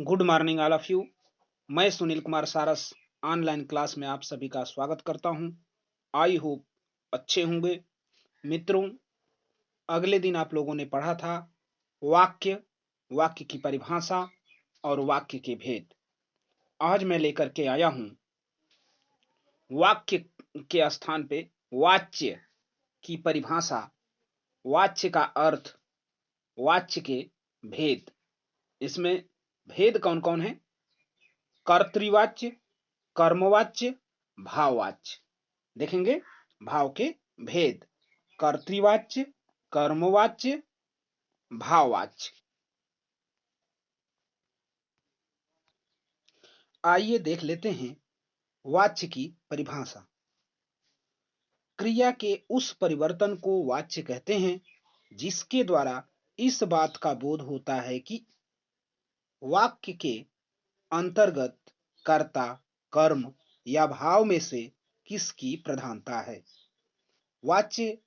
Good morning all of you. मैं सुनील कुमार सारस online class में आप सभी का स्वागत करता हूं। आई होप अच्छे होंगे। मित्रों, अगले दिन आप लोगों ने पढ़ा था वाक्य, वाक्य की परिभाषा और वाक्य के भेद। आज मैं लेकर के आया हूं वाक्य के स्थान पे वाच्य की परिभाषा, वाच्य का अर्थ, वाच्य के भेद। इसमें भेद कौन कौन है? कर्तृवाच्य, कर्मवाच्य, भाववाच्य। देखेंगे भाव के भेद। कर्तृवाच्य, कर्मवाच्य, भाववाच्य। आइए देख लेते हैं वाच्य की परिभाषा। क्रिया के उस परिवर्तन को वाच्य कहते हैं जिसके द्वारा इस बात का बोध होता है कि वाक्य के अंतर्गत कर्ता, कर्म या भाव में से किसकी प्रधानता है। वाच्य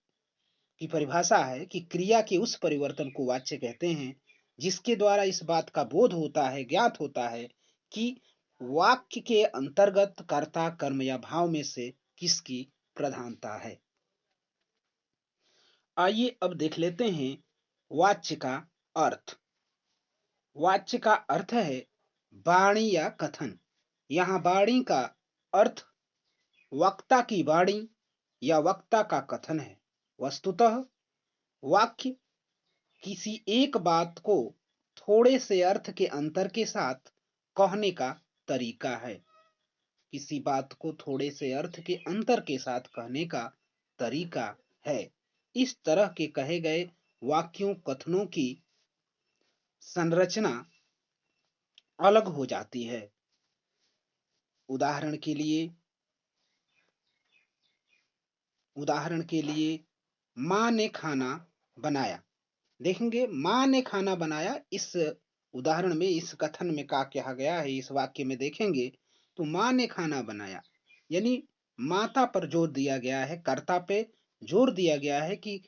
की परिभाषा है कि क्रिया के उस परिवर्तन को वाच्य कहते हैं जिसके द्वारा इस बात का बोध होता है, ज्ञात होता है कि वाक्य के अंतर्गत कर्ता, कर्म या भाव में से किसकी प्रधानता है। आइए अब देख लेते हैं वाच्य का अर्थ। वाच्य का अर्थ है वाणी या कथन। यहाँ वाणी का अर्थ वक्ता की वाणी या वक्ता का कथन है। वस्तुतः वाक्य किसी एक बात को थोड़े से अर्थ के अंतर के साथ कहने का तरीका है। किसी बात को थोड़े से अर्थ के अंतर के साथ कहने का तरीका है। इस तरह के कहे गए वाक्यों, कथनों की संरचना अलग हो जाती है। उदाहरण के लिए माँ ने खाना बनाया। देखेंगे माँ ने खाना बनाया, इस उदाहरण में, इस कथन में क्या कहा गया है, इस वाक्य में देखेंगे तो माँ ने खाना बनाया यानी माता पर जोर दिया गया है, कर्ता पे जोर दिया गया है कि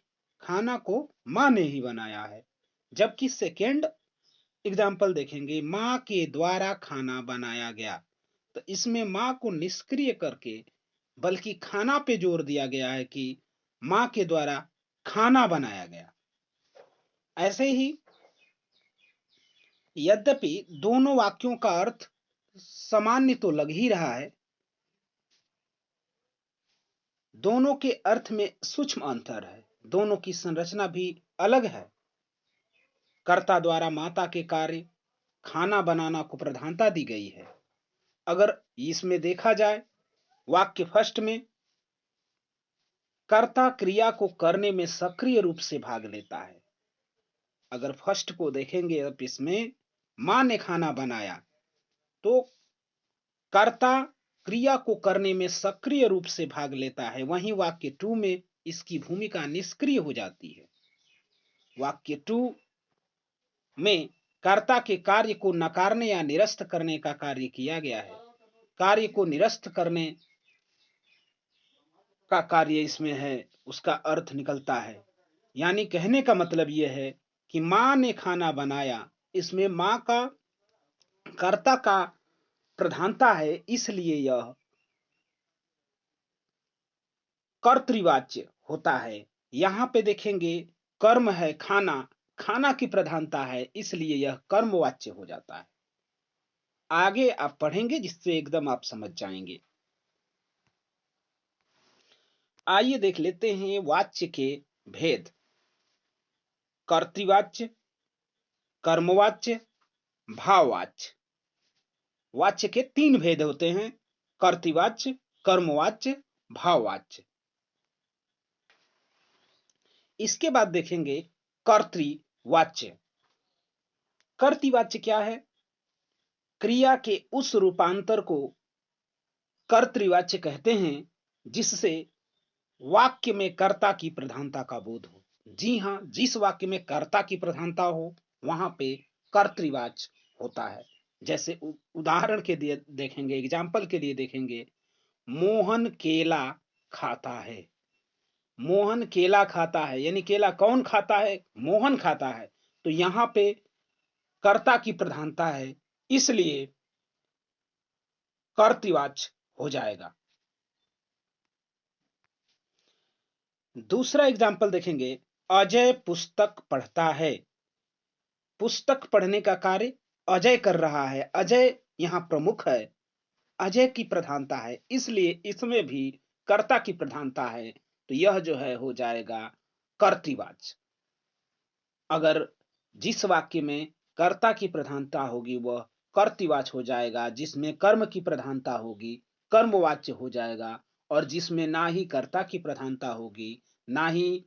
खाना को माँ ने ही बनाया है। जबकि सेकेंड एग्जाम्पल देखेंगे माँ के द्वारा खाना बनाया गया, तो इसमें माँ को निष्क्रिय करके बल्कि खाना पे जोर दिया गया है कि माँ के द्वारा खाना बनाया गया। ऐसे ही यद्यपि दोनों वाक्यों का अर्थ सामान्य तो लग ही रहा है, दोनों के अर्थ में सूक्ष्म अंतर है, दोनों की संरचना भी अलग है। कर्ता द्वारा माता के कार्य खाना बनाना को प्रधानता दी गई है। अगर इसमें देखा जाए वाक्य फर्स्ट में, कर्ता क्रिया को करने में सक्रिय रूप से भाग लेता है। अगर फर्स्ट को देखेंगे, अब इसमें मां ने खाना बनाया तो कर्ता क्रिया को करने में सक्रिय रूप से भाग लेता है। वहीं वाक्य टू में इसकी भूमिका निष्क्रिय हो जाती है। वाक्य टू में कर्ता के कार्य को नकारने या निरस्त करने का कार्य किया गया है। कार्य को निरस्त करने का कार्य इसमें है, उसका अर्थ निकलता है। यानी कहने का मतलब यह है कि मां ने खाना बनाया, इसमें मां का, कर्ता का प्रधानता है, इसलिए यह कर्तृवाच्य होता है। यहां पे देखेंगे कर्म है खाना, खाना की प्रधानता है, इसलिए यह कर्मवाच्य हो जाता है। आगे आप पढ़ेंगे जिससे एकदम आप समझ जाएंगे। आइए देख लेते हैं वाच्य के भेद। कर्तृवाच्य, कर्मवाच्य, भाववाच्य। वाच्य के तीन भेद होते हैं: कर्तृवाच्य, कर्मवाच्य, भाववाच्य। इसके बाद देखेंगे कर्तृवाच्य। कर्तृवाच्य क्या है? क्रिया के उस रूपांतर को कर्तृवाच्य कहते हैं जिससे वाक्य में कर्ता की प्रधानता का बोध हो। जी हां, जिस वाक्य में कर्ता की प्रधानता हो वहां पे कर्तृवाच्य होता है। जैसे उदाहरण के लिए देखेंगे, एग्जाम्पल के लिए देखेंगे, मोहन केला खाता है। मोहन केला खाता है यानी केला कौन खाता है? मोहन खाता है। तो यहां पे कर्ता की प्रधानता है, इसलिए कर्तृवाच्य हो जाएगा। दूसरा एग्जाम्पल देखेंगे, अजय पुस्तक पढ़ता है। पुस्तक पढ़ने का कार्य अजय कर रहा है, अजय यहां प्रमुख है, अजय की प्रधानता है, इसलिए इसमें भी कर्ता की प्रधानता है, तो यह जो है हो जाएगा कर्तृवाच्य। अगर जिस वाक्य में कर्ता की प्रधानता होगी वह कर्तृवाच्य हो जाएगा, जिसमें कर्म की प्रधानता होगी कर्मवाच्य हो जाएगा, और जिसमें ना ही कर्ता की प्रधानता होगी ना ही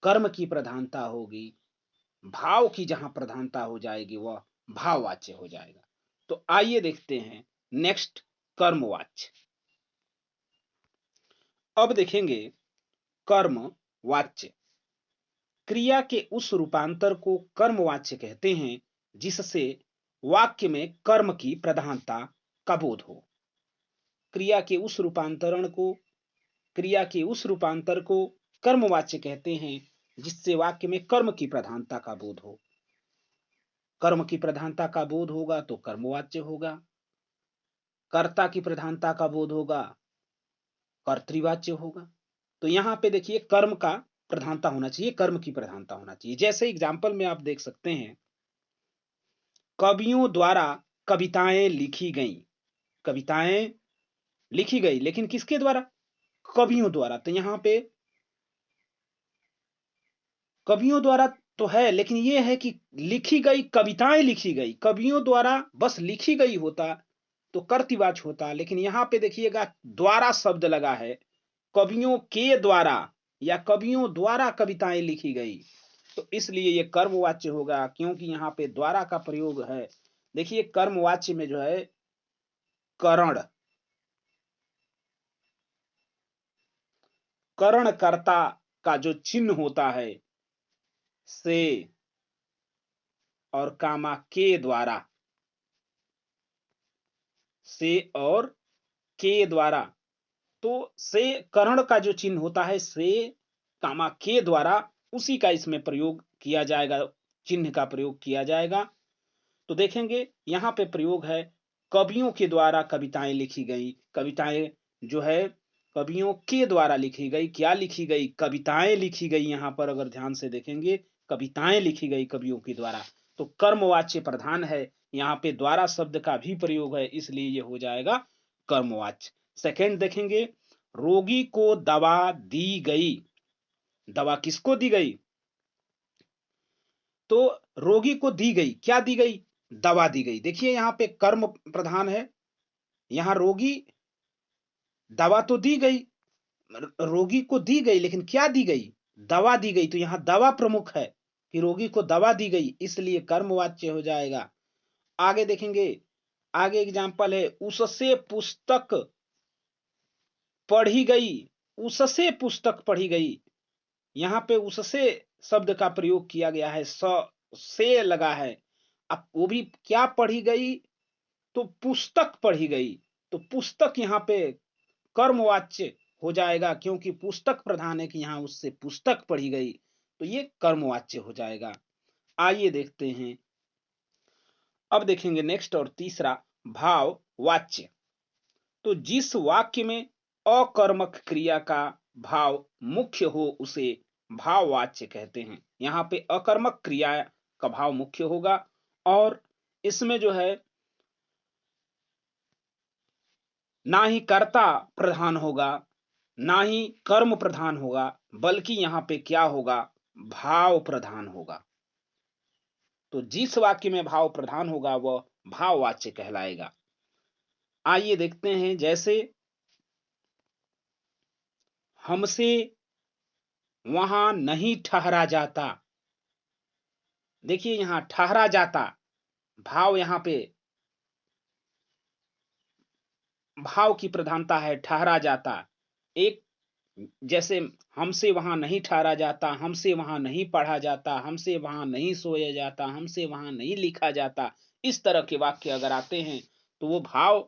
कर्म की प्रधानता होगी, भाव की जहां प्रधानता हो जाएगी वह भाववाच्य हो जाएगा। तो आइए देखते हैं नेक्स्ट, कर्मवाच्य। अब देखेंगे कर्मवाच्य। क्रिया के उस रूपांतर को कर्मवाच्य कहते हैं जिससे वाक्य में कर्म की प्रधानता का बोध हो। क्रिया के उस रूपांतरण को क्रिया के उस रूपांतर को कर्मवाच्य कहते हैं जिससे वाक्य में कर्म की प्रधानता का बोध हो। कर्म की प्रधानता का बोध होगा तो कर्मवाच्य होगा, कर्ता की प्रधानता का बोध होगा कर्तृवाच्य होगा। तो यहां पे देखिए कर्म का प्रधानता होना चाहिए, कर्म की प्रधानता होना चाहिए। जैसे एग्जाम्पल में आप देख सकते हैं, कवियों द्वारा कविताएं लिखी गई। कविताएं लिखी गई लेकिन किसके द्वारा? कवियों द्वारा। तो यहां पे कवियों द्वारा तो है, लेकिन यह है कि लिखी गई कविताएं लिखी गई, कवियों द्वारा बस लिखी गई होता तो कर्तृवाच्य होता, लेकिन यहां पे देखिएगा द्वारा शब्द लगा है, कवियों के द्वारा या कवियों द्वारा कविताएं लिखी गई, तो इसलिए ये कर्मवाच्य होगा, क्योंकि यहाँ पे द्वारा का प्रयोग है। देखिए कर्मवाच्य में जो है करण, करणकर्ता का जो चिन्ह होता है से और कामा के द्वारा, से और के द्वारा, तो से करण का जो चिन्ह होता है से कामा के द्वारा, उसी का इसमें प्रयोग किया जाएगा, चिन्ह का प्रयोग किया जाएगा। तो देखेंगे यहां पे प्रयोग है कवियों के द्वारा कविताएं लिखी गई। कविताएं जो है कवियों के द्वारा लिखी गई, क्या लिखी गई? कविताएं लिखी गई। यहां पर अगर ध्यान से देखेंगे कविताएं लिखी गई कवियों के द्वारा, तो कर्मवाच्य प्रधान है, यहाँ पे द्वारा शब्द का भी प्रयोग है, इसलिए ये हो जाएगा कर्मवाच्य। सेकंड देखेंगे, रोगी को दवा दी गई। दवा किसको दी गई? तो रोगी को दी गई, क्या दी गई? दवा दी गई। देखिए यहां पे कर्म प्रधान है, यहां रोगी, दवा तो दी गई, रोगी को दी गई, लेकिन क्या दी गई? दवा दी गई। तो यहां दवा प्रमुख है कि रोगी को दवा दी गई, इसलिए कर्मवाच्य हो जाएगा। आगे देखेंगे, आगे एग्जाम्पल है, उससे पुस्तक पढ़ी गई। उससे पुस्तक पढ़ी गई, यहां पे उससे शब्द का प्रयोग किया गया है, से लगा है। अब वो भी क्या पढ़ी गई? तो पुस्तक पढ़ी गई। तो पुस्तक यहाँ पे कर्मवाच्य हो जाएगा, क्योंकि पुस्तक प्रधान है कि यहां उससे पुस्तक पढ़ी गई, तो ये कर्मवाच्य हो जाएगा। आइए देखते हैं, अब देखेंगे नेक्स्ट और तीसरा, भाववाच्य। तो जिस वाक्य में अकर्मक क्रिया का भाव मुख्य हो उसे भाववाच्य कहते हैं। यहाँ पे अकर्मक क्रिया का भाव मुख्य होगा, और इसमें जो है ना ही कर्ता प्रधान होगा ना ही कर्म प्रधान होगा, बल्कि यहाँ पे क्या होगा? भाव प्रधान होगा। तो जिस वाक्य में भाव प्रधान होगा वह भाववाच्य कहलाएगा। आइए देखते हैं, जैसे हमसे वहां नहीं ठहरा जाता। देखिए यहां ठहरा जाता, भाव यहां पे भाव की प्रधानता है, ठहरा जाता। एक जैसे हमसे वहां नहीं ठहरा जाता, हमसे वहां नहीं पढ़ा जाता, हमसे वहां नहीं सोया जाता, हमसे वहां नहीं लिखा जाता, इस तरह के वाक्य अगर आते हैं तो वो भाव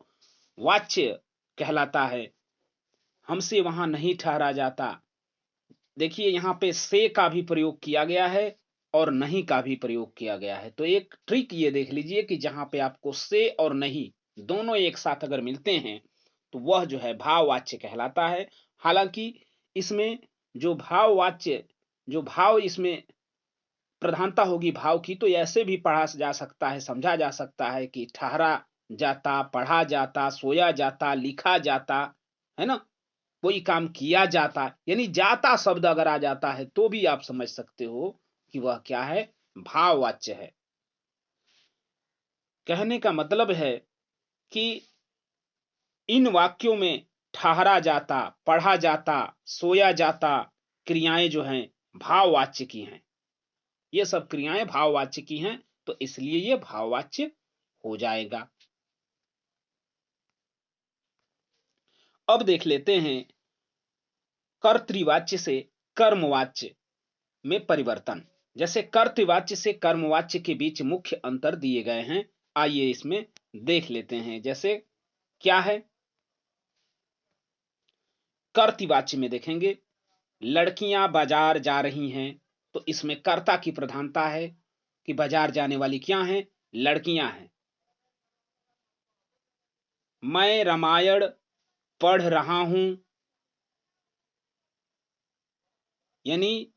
वाच्य कहलाता है। हमसे वहां नहीं ठहरा जाता, देखिए यहां पे से का भी प्रयोग किया गया है, और नहीं का भी प्रयोग किया गया है। तो एक ट्रिक ये देख लीजिए कि जहां पे आपको से और नहीं दोनों एक साथ अगर मिलते हैं तो वह जो है भाववाच्य कहलाता है। हालांकि इसमें जो भाववाच्य जो भाव इसमें प्रधानता होगी भाव की, तो ऐसे भी पढ़ा जा सकता है, समझा जा सकता है कि ठहरा जाता, पढ़ा जाता, सोया जाता, लिखा जाता, है ना? कोई काम किया जाता, यानी जाता शब्द अगर आ जाता है तो भी आप समझ सकते हो कि वह क्या है, भाववाच्य है। कहने का मतलब है कि इन वाक्यों में ठहरा जाता, पढ़ा जाता, सोया जाता क्रियाएं जो हैं भाववाच्य की हैं। ये सब क्रियाएं भाववाच्य की हैं, तो इसलिए ये भाववाच्य हो जाएगा। अब देख लेते हैं कर्तृवाच्य से कर्मवाच्य में परिवर्तन। जैसे कर्तृवाच्य से कर्मवाच्य के बीच मुख्य अंतर दिए गए हैं, आइए इसमें देख लेते हैं। जैसे क्या है, कर्तृवाच्य में देखेंगे लड़कियां बाजार जा रही हैं, तो इसमें कर्ता की प्रधानता है कि बाजार जाने वाली क्या हैं, लड़कियां हैं। मैं रामायण पढ़ रहा हूं, यानी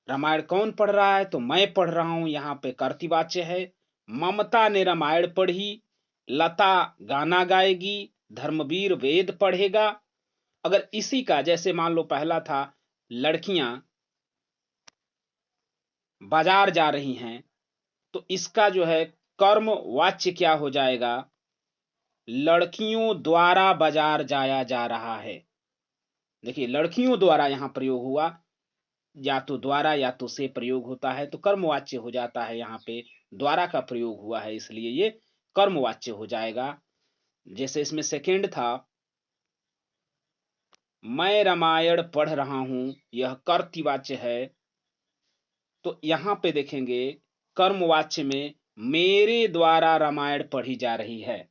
रामायण कौन पढ़ रहा है, तो मैं पढ़ रहा हूं, यहां पे कर्तृवाच्य है। ममता ने रामायण पढ़ी, लता गाना गाएगी, धर्मवीर वेद पढ़ेगा। अगर इसी का जैसे मान लो पहला था लड़कियां बाजार जा रही हैं, तो इसका जो है कर्म वाच्य क्या हो जाएगा, लड़कियों द्वारा बाजार जाया जा रहा है। देखिए लड़कियों द्वारा यहां प्रयोग हुआ, या तो द्वारा या तो से प्रयोग होता है तो कर्मवाच्य हो जाता है। यहाँ पे द्वारा का प्रयोग हुआ है इसलिए ये कर्मवाच्य हो जाएगा। जैसे इसमें सेकेंड था मैं रामायण पढ़ रहा हूं, यह कर्तृवाच्य है, तो यहां पे देखेंगे कर्मवाच्य में मेरे द्वारा रामायण पढ़ी जा रही है।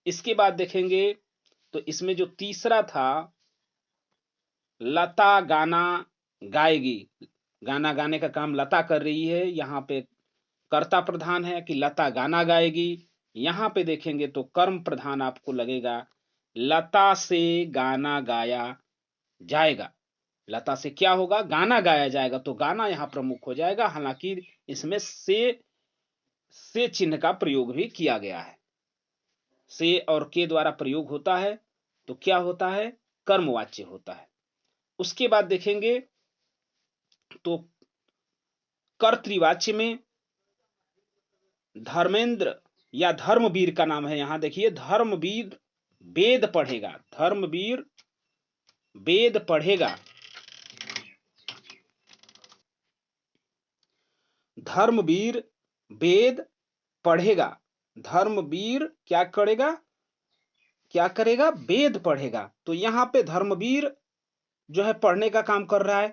इसके बाद देखेंगे तो इसमें जो तीसरा था लता गाना गाएगी, गाना गाने का काम लता कर रही है, यहाँ पे कर्ता प्रधान है कि लता गाना गाएगी। यहां पे देखेंगे तो कर्म प्रधान आपको लगेगा, लता से गाना गाया जाएगा। लता से क्या होगा, गाना गाया जाएगा, तो गाना यहां प्रमुख हो जाएगा। हालांकि इसमें से चिन्ह का प्रयोग भी किया गया है, से और के द्वारा प्रयोग होता है तो क्या होता है, कर्मवाच्य होता है। उसके बाद देखेंगे तो कर्तृवाच्य में धर्मेंद्र या धर्मवीर का नाम है, यहां देखिए धर्मवीर वेद पढ़ेगा, धर्मवीर वेद पढ़ेगा, धर्मवीर वेद पढ़ेगा, धर्मवीर क्या करेगा, क्या करेगा, वेद पढ़ेगा। तो यहां पे धर्मवीर जो है पढ़ने का काम कर रहा है,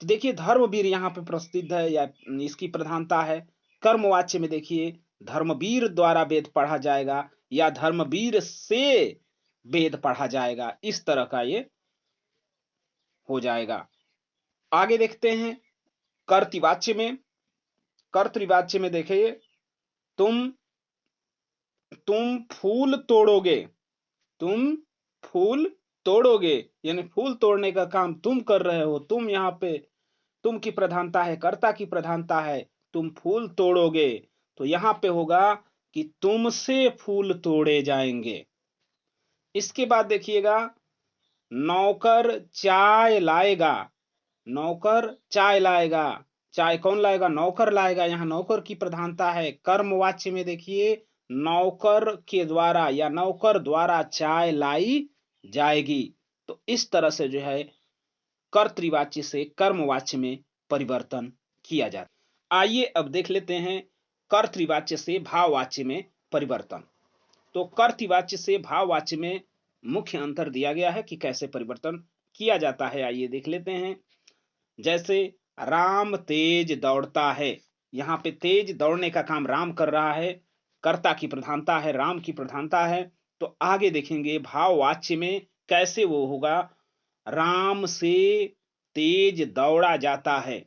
तो देखिए धर्मवीर यहाँ पे प्रसिद्ध है या इसकी प्रधानता है। कर्मवाच्य में देखिए धर्मवीर द्वारा वेद पढ़ा जाएगा या धर्मवीर से वेद पढ़ा जाएगा, इस तरह का ये हो जाएगा। आगे देखते हैं कर्तृवाच्य में, कर्तृवाच्य में देखिए तुम तुम फूल तोड़ोगे, तुम फूल तोड़ोगे, यानी फूल तोड़ने का काम तुम कर रहे हो, तुम यहाँ पे तुम की प्रधानता है, कर्ता की प्रधानता है, तुम फूल तोड़ोगे, तो यहां पे होगा कि तुमसे फूल तोड़े जाएंगे। इसके बाद देखिएगा नौकर चाय लाएगा, नौकर चाय लाएगा, चाय कौन लाएगा, नौकर लाएगा, यहां नौकर की प्रधानता है। कर्मवाच्य में देखिए नौकर के द्वारा या नौकर द्वारा चाय लाई जाएगी। तो इस तरह से जो है कर्तृवाच्य से कर्मवाच्य में परिवर्तन किया जाता। आइए अब देख लेते हैं कर्तृवाच्य से भाववाच्य में परिवर्तन। तो कर्तृवाच्य से भाववाच्य में मुख्य अंतर दिया गया है कि कैसे परिवर्तन किया जाता है, आइए देख लेते हैं। जैसे राम तेज दौड़ता है, यहाँ पे तेज दौड़ने का काम राम कर रहा है, कर्ता की प्रधानता है, राम की प्रधानता है। तो आगे देखेंगे भाववाच्य में कैसे वो होगा, राम से तेज दौड़ा जाता है,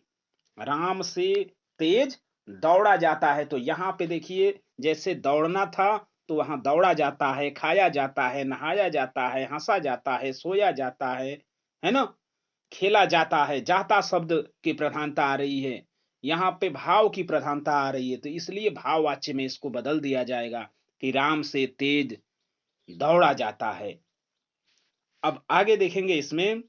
राम से तेज दौड़ा जाता है। तो यहाँ पे देखिए, जैसे दौड़ना था तो वहां दौड़ा जाता है, खाया जाता है, नहाया जाता है, हंसा जाता है, सोया जाता है ना, खेला जाता है। जाता शब्द की प्रधानता आ रही है, यहाँ पे भाव की प्रधानता आ रही है, तो इसलिए भाववाच्य में इसको बदल दिया जाएगा कि राम से तेज दौड़ा जाता है। अब आगे देखेंगे इसमें,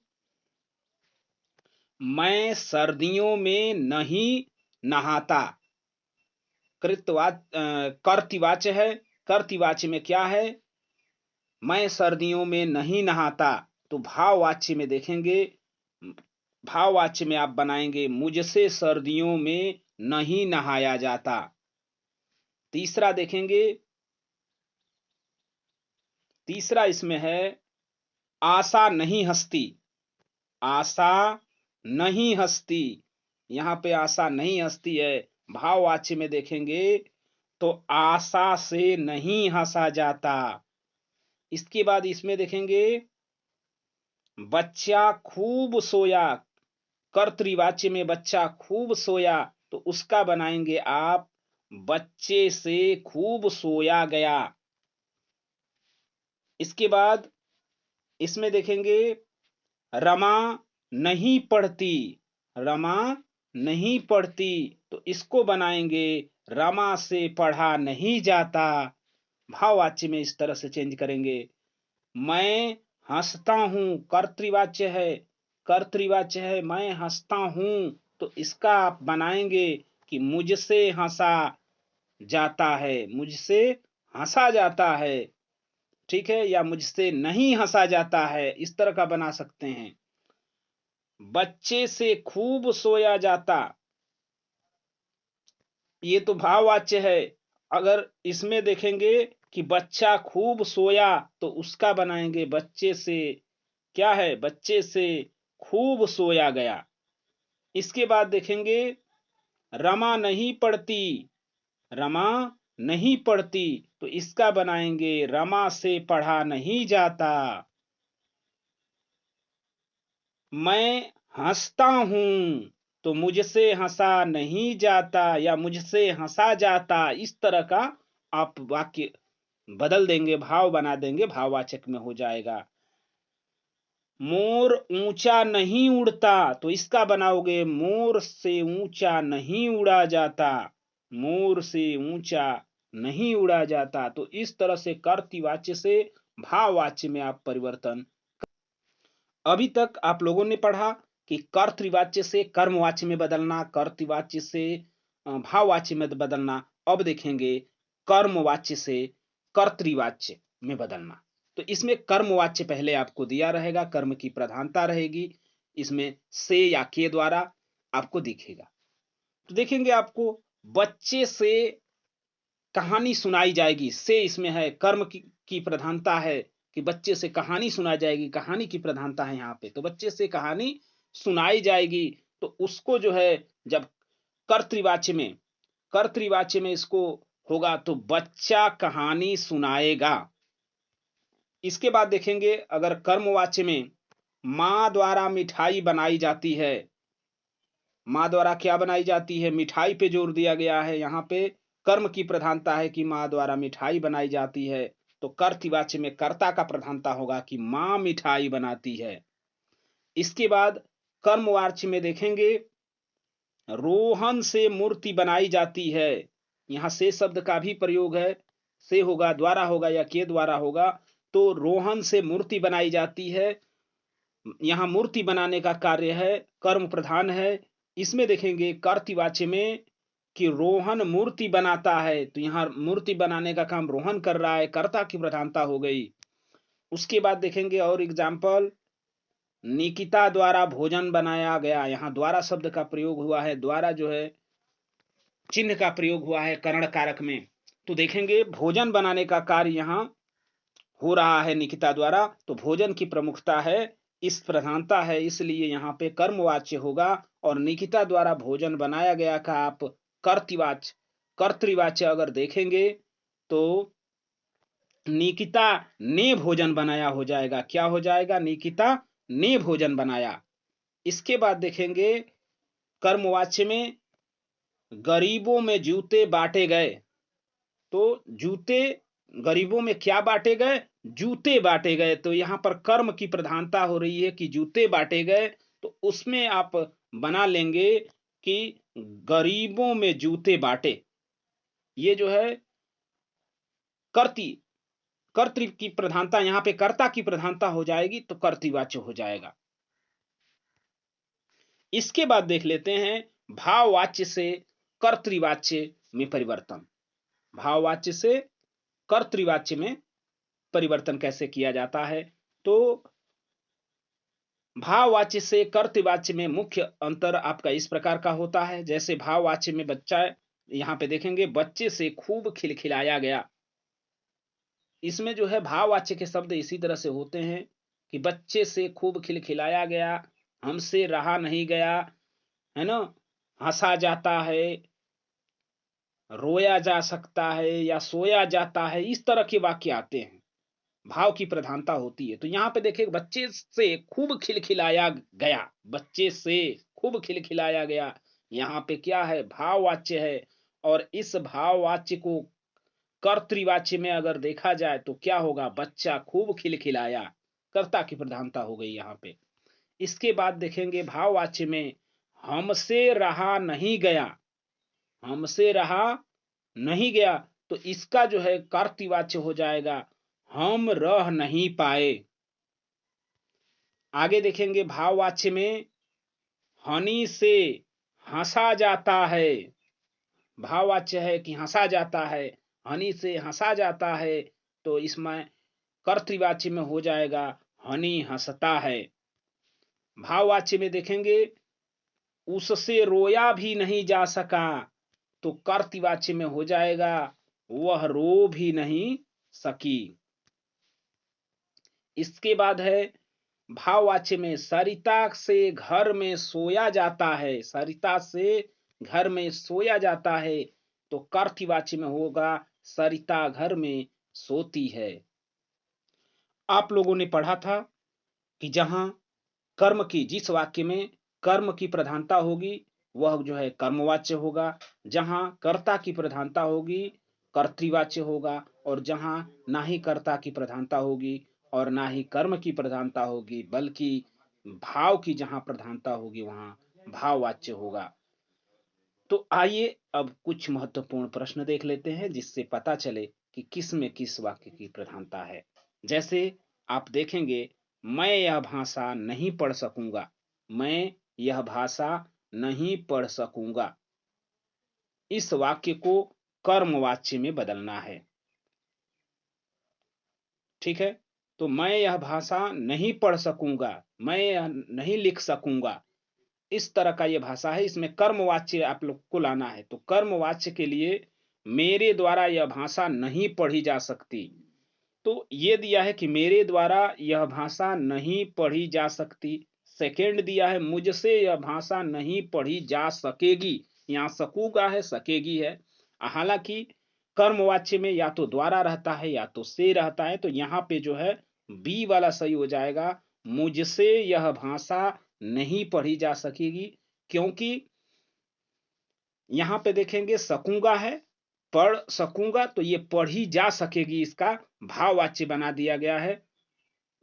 मैं सर्दियों में नहीं नहाता। कर्तवाच्य है। कर्तवाच्य में क्या है? मैं सर्दियों में नहीं नहाता। तो भाववाच्य में देखेंगे, भाववाच्य में आप बनाएंगे, मुझसे सर्दियों में नहीं नहाया जाता। तीसरा देखेंगे, तीसरा इसमें है, आशा नहीं हंसती। आशा नहीं हंसती, यहाँ पे आशा नहीं हंसती है। भाववाच्य में देखेंगे तो आशा से नहीं हंसा जाता। इसके बाद इसमें देखेंगे, बच्चा खूब सोया। कर्तृवाच्य में बच्चा खूब सोया, तो उसका बनाएंगे आप, बच्चे से खूब सोया गया। इसके बाद इसमें देखेंगे, रमा नहीं पढ़ती। रमा नहीं पढ़ती, तो इसको बनाएंगे, रमा से पढ़ा नहीं जाता। भाववाच्य में इस तरह से चेंज करेंगे। मैं हंसता हूं, कर्तृवाच्य है, कर्तृवाच्य है, मैं हंसता हूं, तो इसका आप बनाएंगे कि मुझसे हंसा जाता है, मुझसे हंसा जाता है, ठीक है, या मुझसे नहीं हंसा जाता है, इस तरह का बना सकते हैं। बच्चे से खूब सोया जाता, ये तो भाववाच्य है। अगर इसमें देखेंगे कि बच्चा खूब सोया, तो उसका बनाएंगे, बच्चे से क्या है, बच्चे से खूब सोया गया। इसके बाद देखेंगे, रमा नहीं पढ़ती। रमा नहीं पढ़ती, तो इसका बनाएंगे, रमा से पढ़ा नहीं जाता। मैं हंसता हूं, तो मुझसे हंसा नहीं जाता या मुझसे हंसा जाता, इस तरह का आप वाक्य बदल देंगे, भाव बना देंगे, भाववाचक में हो जाएगा। मोर ऊंचा नहीं उड़ता, तो इसका बनाओगे, मोर से ऊंचा नहीं उड़ा जाता। मोर से ऊंचा नहीं उड़ा जाता। तो इस तरह से कर्तृवाच्य से भाववाच्य में आप परिवर्तन। अभी तक आप लोगों ने पढ़ा कि कर्तृवाच्य से कर्मवाच्य में बदलना, कर्तृवाच्य से भाववाच्य में बदलना। अब देखेंगे कर्मवाच्य से कर्तृवाच्य में बदलना। तो इसमें कर्मवाच्य पहले आपको दिया रहेगा, कर्म की प्रधानता रहेगी, इसमें से या के द्वारा आपको दिखेगा। तो देखेंगे आपको, बच्चे से कहानी सुनाई जाएगी, से इसमें है, कर्म की प्रधानता है कि बच्चे से कहानी सुनाई जाएगी, कहानी की प्रधानता है यहाँ पे, तो बच्चे से कहानी सुनाई जाएगी। तो उसको जो है, जब कर्तृवाच्य में, कर्तृवाच्य में इसको होगा, तो बच्चा कहानी सुनाएगा। इसके बाद देखेंगे, अगर कर्मवाच्य में मां द्वारा मिठाई बनाई जाती है, मां द्वारा क्या बनाई जाती है, मिठाई पे जोर दिया गया है, यहाँ पे कर्म की प्रधानता है कि मां द्वारा मिठाई बनाई जाती है, तो कर्तृवाच्य में कर्ता का प्रधानता होगा कि मां मिठाई बनाती है। इसके बाद कर्मवाच्य में देखेंगे, रोहन से मूर्ति बनाई जाती है। यहां से शब्द का भी प्रयोग है, से होगा, द्वारा होगा या के द्वारा होगा, तो रोहन से मूर्ति बनाई जाती है। यहां मूर्ति बनाने का कार्य है, कर्म प्रधान है। इसमें देखेंगे कर्तृवाच्य में कि रोहन मूर्ति बनाता है, तो यहाँ मूर्ति बनाने का काम रोहन कर रहा है, कर्ता की प्रधानता हो गई। उसके बाद देखेंगे और एग्जाम्पल, निकिता द्वारा भोजन बनाया गया, यहाँ द्वारा शब्द का प्रयोग हुआ है, द्वारा जो है चिन्ह का प्रयोग हुआ है करण कारक में। तो देखेंगे भोजन बनाने का कार्य यहाँ हो रहा है निकिता द्वारा, तो भोजन की प्रमुखता है, इस प्रधानता है, इसलिए यहाँ पे कर्मवाच्य होगा। और निकिता द्वारा भोजन बनाया गया का आप कर्तृवाच्य, कर्तृवाच्य अगर देखेंगे तो निकिता ने भोजन बनाया हो जाएगा। क्या हो जाएगा, निकिता ने भोजन बनाया। इसके बाद देखेंगे कर्मवाच्य में गरीबों में जूते बांटे गए। तो जूते गरीबों में क्या बांटे गए? जूते बांटे गए। तो यहाँ पर कर्म की प्रधानता हो रही है कि जूते बांटे गए, तो उसमें आप बना लेंगे कि गरीबों में जूते बांटे। ये जो है कर्ती कर्तृ की प्रधानता, यहाँ पे कर्ता की प्रधानता हो जाएगी तो कर्तृवाच्य हो जाएगा। इसके बाद देख लेते हैं भाववाच्य से कर्तृवाच्य में परिवर्तन। भाववाच्य से कर्तृवाच्य में परिवर्तन कैसे किया जाता है? तो भाववाच्य से कर्तृवाच्य में मुख्य अंतर आपका इस प्रकार का होता है। जैसे भाववाच्य में बच्चा, यहाँ पे देखेंगे बच्चे से खूब खिलखिलाया गया। इसमें जो है भाववाच्य के शब्द इसी तरह से होते हैं कि बच्चे से खूब खिलखिलाया गया, हमसे रहा नहीं गया, है ना, हंसा जाता है, रोया जा सकता है या सोया जाता है, इस तरह के वाक्य आते हैं। भाव की प्रधानता होती है। तो यहाँ पे देखिए बच्चे से खूब खिलखिलाया गया, बच्चे से खूब खिलखिलाया गया, यहाँ पे क्या है? भाववाच्य है। और इस भाववाच्य को कर्तृवाच्य में अगर देखा जाए तो क्या होगा? बच्चा खूब खिलखिलाया, कर्ता की प्रधानता हो गई यहाँ पे। इसके बाद देखेंगे भाववाच्य में हमसे रहा नहीं गया, हमसे रहा नहीं गया, तो इसका जो है कर्तृवाच्य हो जाएगा हम रह नहीं पाए। आगे देखेंगे भाववाच्य में हनी से हंसा जाता है। भाववाच्य है कि हंसा जाता है, हनी से हंसा जाता है, तो इसमें कर्तृवाच्य में हो जाएगा हनी हंसता है। भाववाच्य में देखेंगे उससे रोया भी नहीं जा सका, तो कर्तृवाच्य में हो जाएगा वह रो भी नहीं सकी। इसके बाद है भाववाच्य में सरिता से घर में सोया जाता है, सरिता से घर में सोया जाता है, तो कर्तृवाच्य में होगा सरिता घर में सोती है। आप लोगों ने पढ़ा था कि जहां कर्म की, जिस वाक्य में कर्म की प्रधानता होगी वह जो है कर्मवाच्य होगा, जहां कर्ता की प्रधानता होगी कर्तृवाच्य होगा, और जहां ना ही कर्ता की प्रधानता होगी और ना ही कर्म की प्रधानता होगी, बल्कि भाव की जहां प्रधानता होगी वहां भाववाच्य होगा। तो आइए अब कुछ महत्वपूर्ण प्रश्न देख लेते हैं जिससे पता चले कि किस में किस वाक्य की प्रधानता है। जैसे आप देखेंगे मैं यह भाषा नहीं पढ़ सकूंगा, मैं यह भाषा नहीं पढ़ सकूंगा, इस वाक्य को कर्मवाच्य में बदलना है। ठीक है, तो मैं यह भाषा नहीं पढ़ सकूंगा, मैं यह नहीं लिख सकूंगा, इस तरह का ये भाषा है, इसमें कर्मवाच्य आप लोग को लाना है। तो कर्मवाच्य के लिए मेरे द्वारा यह भाषा नहीं पढ़ी जा सकती, तो ये दिया है कि मेरे द्वारा यह भाषा नहीं पढ़ी जा सकती। सेकेंड दिया है मुझसे यह भाषा नहीं पढ़ी जा सकेगी, यहाँ सकूगा है, सकेगी है। हालांकि कर्मवाच्य में या तो द्वारा रहता है या तो से रहता है, तो यहाँ पे जो है बी वाला सही हो जाएगा, मुझसे यह भाषा नहीं पढ़ी जा सकेगी। क्योंकि यहाँ पे देखेंगे सकूंगा है, पढ़ सकूंगा, तो ये पढ़ी जा सकेगी, इसका भाववाच्य बना दिया गया है,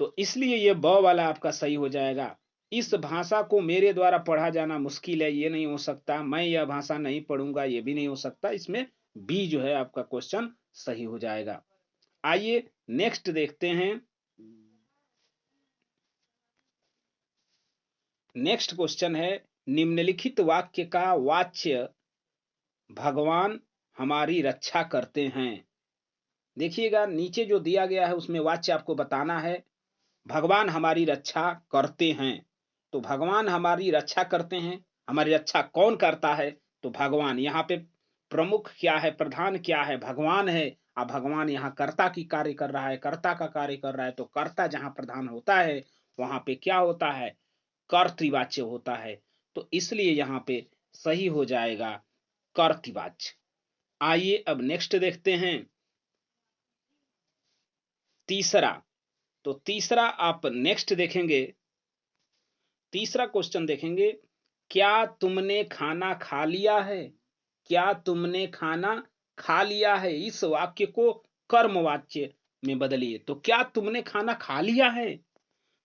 तो इसलिए ये ब वाला आपका सही हो जाएगा। इस भाषा को मेरे द्वारा पढ़ा जाना मुश्किल है, ये नहीं हो सकता। मैं यह भाषा नहीं पढ़ूंगा, ये भी नहीं हो सकता। इसमें बी जो है आपका क्वेश्चन सही हो जाएगा। आइए नेक्स्ट देखते हैं। नेक्स्ट क्वेश्चन है निम्नलिखित वाक्य का वाच्य भगवान हमारी रक्षा करते हैं। देखिएगा नीचे जो दिया गया है उसमें वाच्य आपको बताना है। भगवान हमारी रक्षा करते हैं, तो भगवान हमारी रक्षा करते हैं, हमारी रक्षा कौन करता है? तो भगवान। यहाँ पे प्रमुख क्या है, प्रधान क्या है? भगवान है। अब भगवान यहाँ कर्ता की कार्य कर रहा है, कर्ता का कार्य कर रहा है, तो कर्ता जहां प्रधान होता है वहां पे क्या होता है? कर्तृवाच्य होता है। तो इसलिए यहाँ पे सही हो जाएगा कर्तृवाच्य। आइए अब नेक्स्ट देखते हैं तीसरा। तो तीसरा आप नेक्स्ट देखेंगे, तीसरा क्वेश्चन देखेंगे, क्या तुमने खाना खा लिया है? क्या तुमने खाना खा लिया है, इस वाक्य को कर्म वाच्य में बदलिए। तो क्या तुमने खाना खा लिया है,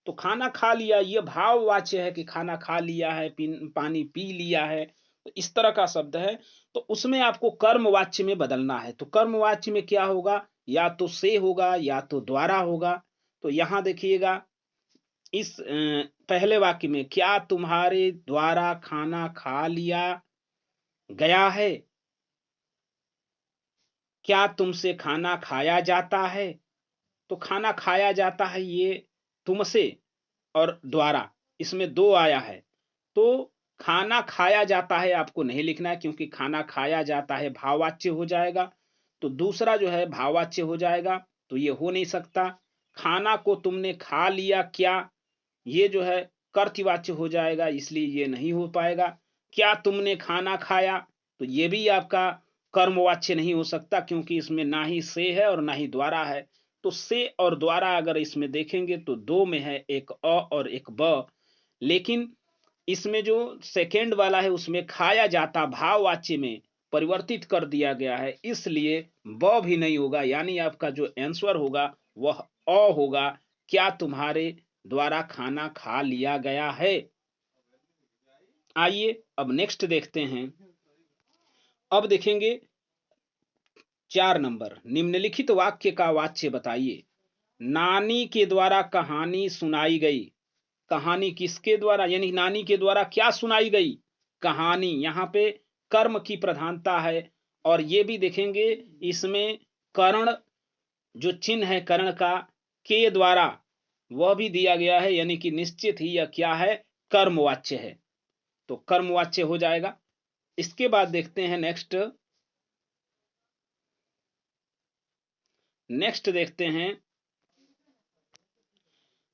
तो खाना खा लिया ये भाववाच्य है कि खाना खा लिया है, पानी पी लिया है, तो इस तरह का शब्द है। तो उसमें आपको कर्मवाच्य में बदलना है। तो कर्मवाच्य में क्या होगा, या तो से होगा या तो द्वारा होगा। तो यहां देखिएगा इस पहले वाक्य में, क्या तुम्हारे द्वारा खाना खा लिया गया है, क्या तुमसे खाना खाया जाता है। तो खाना खाया जाता है ये तुमसे और द्वारा, इसमें दो आया है। तो खाना खाया जाता है आपको नहीं लिखना है, क्योंकि खाना खाया जाता है भाववाच्य हो जाएगा। तो दूसरा जो है भाववाच्य हो जाएगा, तो ये हो नहीं सकता। खाना को तुमने खा लिया क्या, ये जो है कर्तृवाच्य हो जाएगा, इसलिए ये नहीं हो पाएगा। क्या तुमने खाना खाया, तो ये भी आपका कर्मवाच्य नहीं हो सकता, क्योंकि इसमें ना ही से है और ना ही द्वारा है। तो से और द्वारा अगर इसमें देखेंगे तो दो में है, एक अ और एक ब। लेकिन इसमें जो सेकेंड वाला है उसमें खाया जाता भाववाच्य में परिवर्तित कर दिया गया है, इसलिए ब भी नहीं होगा। यानी आपका जो आंसर होगा वह अ होगा, क्या तुम्हारे द्वारा खाना खा लिया गया है। आइए अब नेक्स्ट देखते हैं। अब देखेंगे 4 नंबर, निम्नलिखित वाक्य का वाच्य बताइए। नानी के द्वारा कहानी सुनाई गई। कहानी किसके द्वारा, यानी नानी के द्वारा क्या सुनाई गई, कहानी। यहाँ पे कर्म की प्रधानता है। और ये भी देखेंगे इसमें कर्ण जो चिन्ह है कर्ण का के द्वारा वह भी दिया गया है, यानी कि निश्चित ही यह क्या है, कर्मवाच्य है। तो कर्मवाच्य हो जाएगा। इसके बाद देखते हैं नेक्स्ट देखते हैं,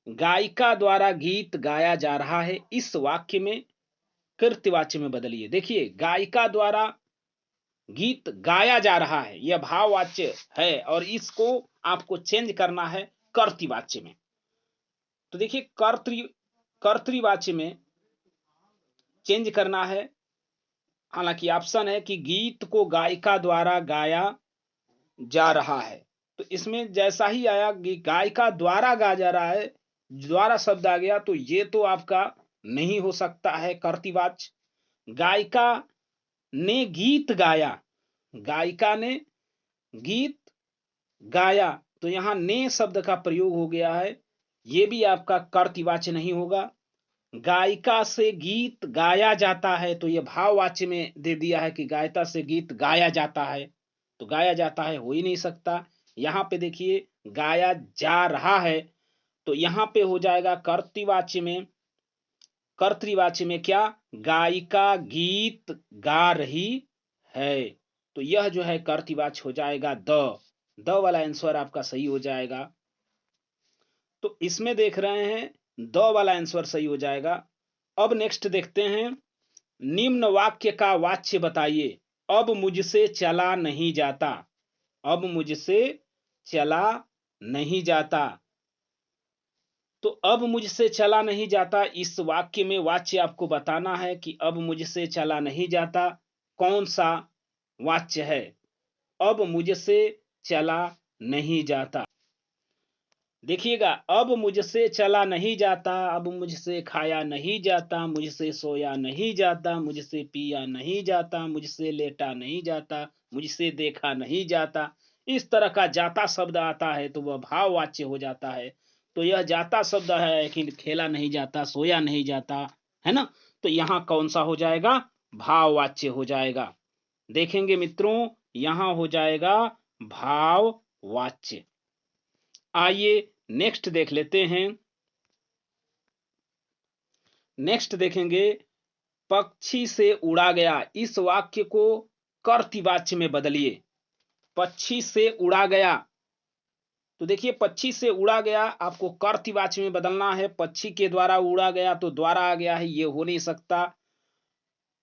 गायिका द्वारा गीत गाया जा रहा है, इस वाक्य में कृत्यवाच्य में बदलिए। देखिए गायिका द्वारा गीत गाया जा रहा है, यह भाववाच्य है और इसको आपको चेंज करना है कर्तृवाच्य में। तो देखिए कर्तृवाच्य में चेंज करना है। हालांकि ऑप्शन है कि गीत को गायिका द्वारा गाया जा रहा है। तो इसमें जैसा ही आया कि गायिका द्वारा गाया जा रहा है, द्वारा शब्द आ गया, तो ये तो आपका नहीं हो सकता है कर्तृवाच्य। गायिका ने गीत गाया, गायिका ने गीत गाया, तो यहां ने शब्द का प्रयोग हो गया है, ये भी आपका कर्तृवाच्य नहीं होगा। गायिका से गीत गाया जाता है, तो ये भाववाच्य में दे दिया है कि गायिका से गीत गाया जाता है, तो गाया जाता है हो ही नहीं सकता। यहां पे देखिए गाया जा रहा है, तो यहां पे हो जाएगा कर्तृवाच्य में क्या, गायिका गीत गा रही है। तो यह जो है कर्तृवाच्य हो जाएगा द वाला आंसर आपका सही हो जाएगा। तो इसमें देख रहे हैं द वाला आंसर सही हो जाएगा। अब नेक्स्ट देखते हैं, निम्न वाक्य का वाच्य बताइए। अब मुझसे चला नहीं जाता, अब मुझसे चला नहीं जाता। तो अब मुझसे चला नहीं जाता, इस वाक्य में वाच्य आपको बताना है कि अब मुझसे चला नहीं जाता कौन सा वाच्य है। अब मुझसे चला नहीं जाता, देखिएगा, अब मुझसे चला नहीं जाता, अब मुझसे खाया नहीं जाता, मुझसे सोया नहीं जाता, मुझसे पिया नहीं जाता, मुझसे लेटा नहीं जाता, मुझसे देखा नहीं जाता। इस तरह का जाता शब्द आता है तो वह भाववाच्य हो जाता है। तो यह जाता शब्द है कि खेला नहीं जाता, सोया नहीं जाता, है ना। तो यहाँ कौन सा हो जाएगा, भाववाच्य हो जाएगा। देखेंगे मित्रों, यहां हो जाएगा भाववाच्य। आइए नेक्स्ट देख लेते हैं। नेक्स्ट देखेंगे, पक्षी से उड़ा गया, इस वाक्य को कर्तृवाच्य में बदलिए। पक्षी से उड़ा गया, तो देखिए पक्षी से उड़ा गया आपको कर्तृवाच्य में बदलना है। पक्षी के द्वारा उड़ा गया तो द्वारा आ गया है, ये हो नहीं सकता।